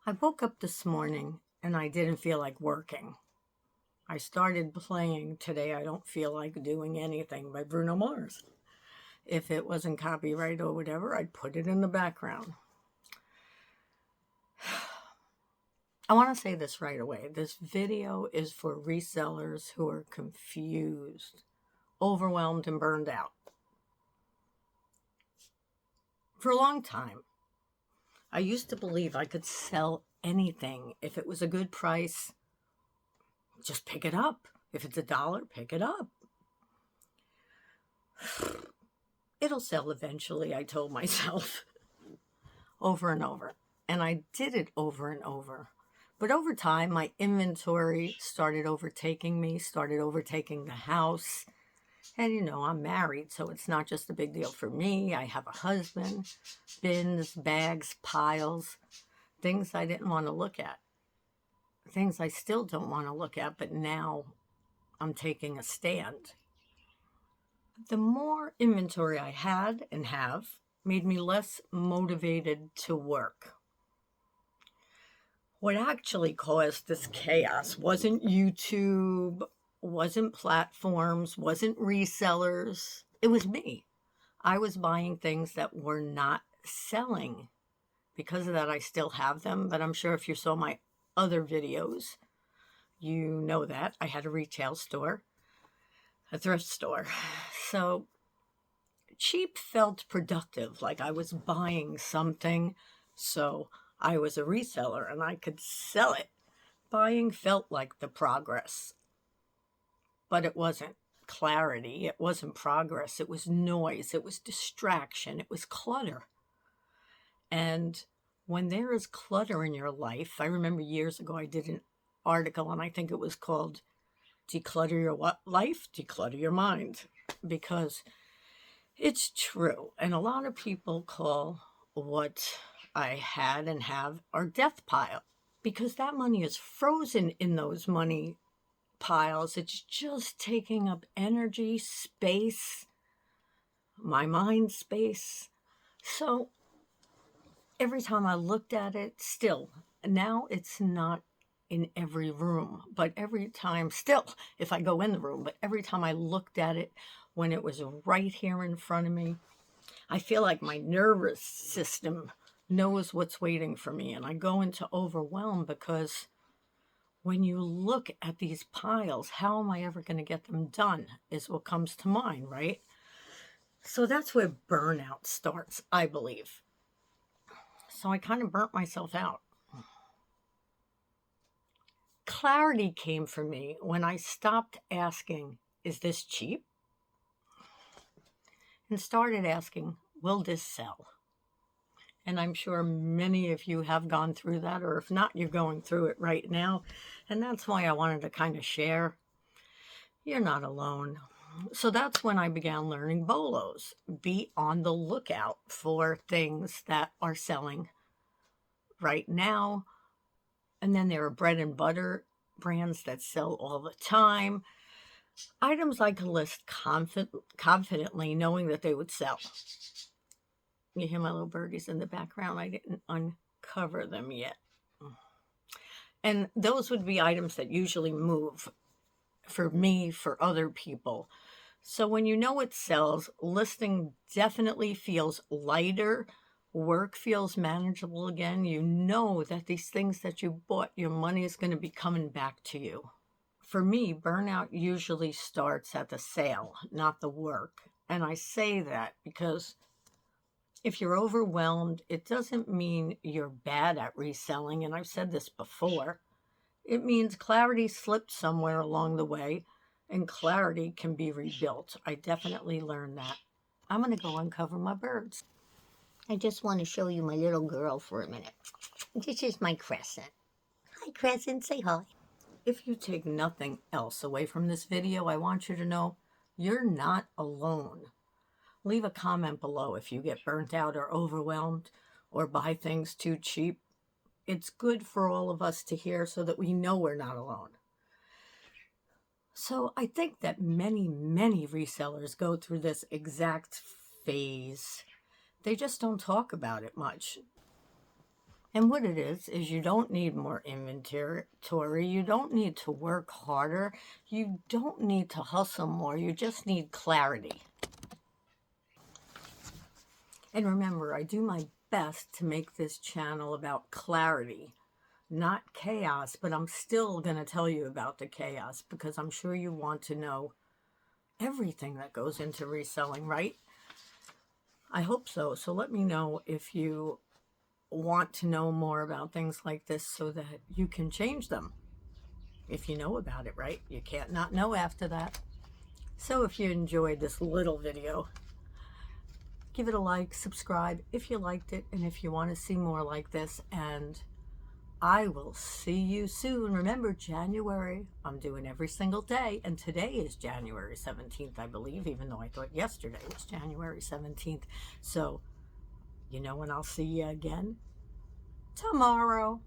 I woke up this morning and I didn't feel like working. I started playing Today I Don't Feel Like Doing Anything by Bruno Mars. If it wasn't copyright or whatever, I'd put it in the background. I want to say this right away. This video is for resellers who are confused, overwhelmed, and burned out. For a long time, I used to believe I could sell anything. If it was a good price, just pick it up. If it's $1, pick it up. It'll sell eventually, I told myself, over and over. And I did it over and over. But over time, my inventory started overtaking me, started overtaking the house. And I'm married, so it's not just a big deal for me. I have a husband, bins, bags, piles, things I didn't want to look at. Things I still don't want to look at, but now I'm taking a stand. The more inventory I had and have made me less motivated to work. What actually caused this chaos wasn't YouTube, wasn't platforms, wasn't resellers. It was me. I was buying things that were not selling. Because of that, I still have them, but I'm sure if you saw my other videos, you know that I had a retail store, a thrift store. So cheap felt productive, like I was buying something, so I was a reseller and I could sell it. Buying felt like the progress, but it wasn't clarity. It wasn't progress. It was noise. It was distraction. It was clutter. And when there is clutter in your life, I remember years ago I did an article and I think it was called Declutter Your Life, Declutter Your Mind, because it's true. And a lot of people call what I had and have our death pile, because that money is frozen in those money piles. It's just taking up energy, space, my mind space. So every time I looked at it, still, now it's not in every room, but every time, still, if I go in the room, but every time I looked at it when it was right here in front of me, I feel like my nervous system knows what's waiting for me, and I go into overwhelm because when you look at these piles, how am I ever going to get them done is what comes to mind, right? So that's where burnout starts, I believe. So I kind of burnt myself out. Clarity came for me when I stopped asking, is this cheap? And started asking, will this sell? And I'm sure many of you have gone through that, or if not, you're going through it right now. And that's why I wanted to kind of share. You're not alone. So that's when I began learning BOLOs. Be on the lookout for things that are selling right now. And then there are bread and butter brands that sell all the time. Items I can list confidently, knowing that they would sell. You hear my little birdies in the background? I didn't uncover them yet. And those would be items that usually move for me, for other people. So when you know it sells, listing definitely feels lighter. Work feels manageable again. You know that these things that you bought, your money is going to be coming back to you. For me, burnout usually starts at the sale, not the work. And I say that because if you're overwhelmed, it doesn't mean you're bad at reselling. And I've said this before. It means clarity slipped somewhere along the way, and clarity can be rebuilt. I definitely learned that. I'm going to go uncover my birds. I just want to show you my little girl for a minute. This is my Crescent. Hi, Crescent. Say hi. If you take nothing else away from this video, I want you to know you're not alone. Leave a comment below if you get burnt out or overwhelmed or buy things too cheap. It's good for all of us to hear so that we know we're not alone. So I think that many resellers go through this exact phase. They just don't talk about it much. And what it is you don't need more inventory. You don't need to work harder. You don't need to hustle more. You just need clarity. And remember, I do my best to make this channel about clarity, not chaos, but I'm still going to tell you about the chaos because I'm sure you want to know everything that goes into reselling, right? I hope so. So let me know if you want to know more about things like this so that you can change them. If you know about it, right? You can't not know after that. So if you enjoyed this little video, give it a like, subscribe if you liked it, and if you want to see more like this. And I will see you soon. Remember, January, I'm doing every single day, and today is January 17th, I believe, even though I thought yesterday was January 17th. So, you know when I'll see you again? Tomorrow.